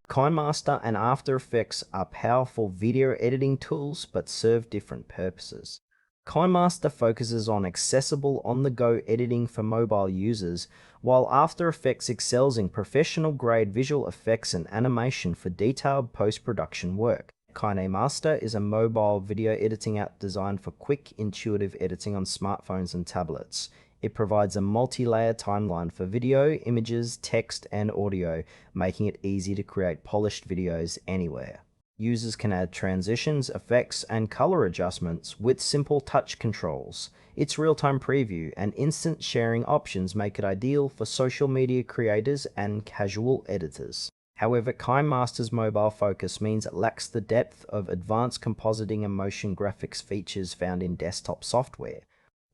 KineMaster and After Effects are powerful video editing tools but serve different purposes. KineMaster focuses on accessible on-the-go editing for mobile users, while After Effects excels in professional-grade visual effects and animation for detailed post-production work. KineMaster is a mobile video editing app designed for quick, intuitive editing on smartphones and tablets. It provides a multi-layer timeline for video, images, text, and audio, making it easy to create polished videos anywhere. Users can add transitions, effects, and color adjustments with simple touch controls. Its real-time preview and instant sharing options make it ideal for social media creators and casual editors. However, KineMaster's mobile focus means it lacks the depth of advanced compositing and motion graphics features found in desktop software.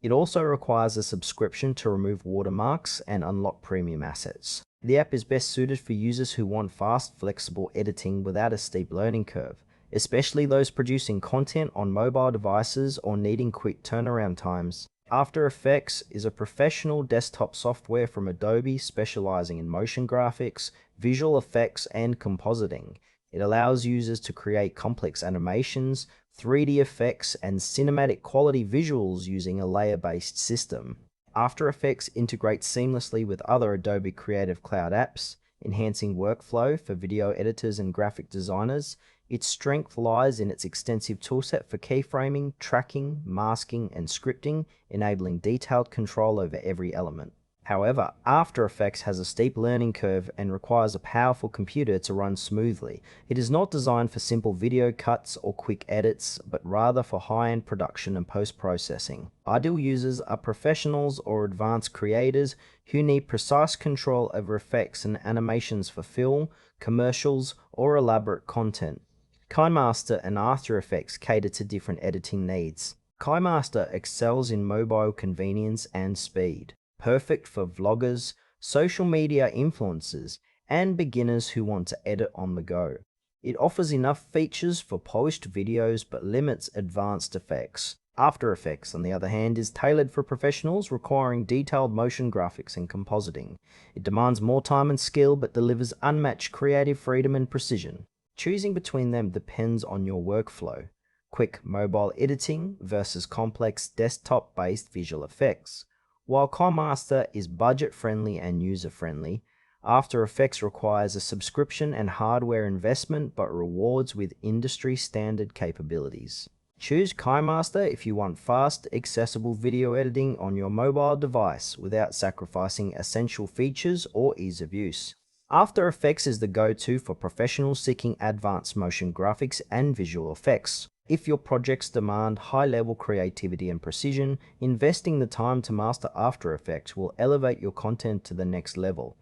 It also requires a subscription to remove watermarks and unlock premium assets. The app is best suited for users who want fast, flexible editing without a steep learning curve, especially those producing content on mobile devices or needing quick turnaround times. After Effects is a professional desktop software from Adobe specializing in motion graphics, visual effects, and compositing. It allows users to create complex animations, 3D effects, and cinematic quality visuals using a layer-based system. After Effects integrates seamlessly with other Adobe Creative Cloud apps, enhancing workflow for video editors and graphic designers. Its strength lies in its extensive toolset for keyframing, tracking, masking, and scripting, enabling detailed control over every element. However, After Effects has a steep learning curve and requires a powerful computer to run smoothly. It is not designed for simple video cuts or quick edits, but rather for high-end production and post-processing. Ideal users are professionals or advanced creators who need precise control over effects and animations for film, commercials, or elaborate content. KineMaster and After Effects cater to different editing needs. KineMaster excels in mobile convenience and speed, perfect for vloggers, social media influencers, and beginners who want to edit on the go. It offers enough features for polished videos but limits advanced effects. After Effects, on the other hand, is tailored for professionals requiring detailed motion graphics and compositing. It demands more time and skill but delivers unmatched creative freedom and precision. Choosing between them depends on your workflow. Quick mobile editing versus complex desktop-based visual effects. While KineMaster is budget-friendly and user-friendly, After Effects requires a subscription and hardware investment but rewards with industry-standard capabilities. Choose KineMaster if you want fast, accessible video editing on your mobile device without sacrificing essential features or ease of use. After Effects is the go-to for professionals seeking advanced motion graphics and visual effects. If your projects demand high-level creativity and precision, investing the time to master After Effects will elevate your content to the next level.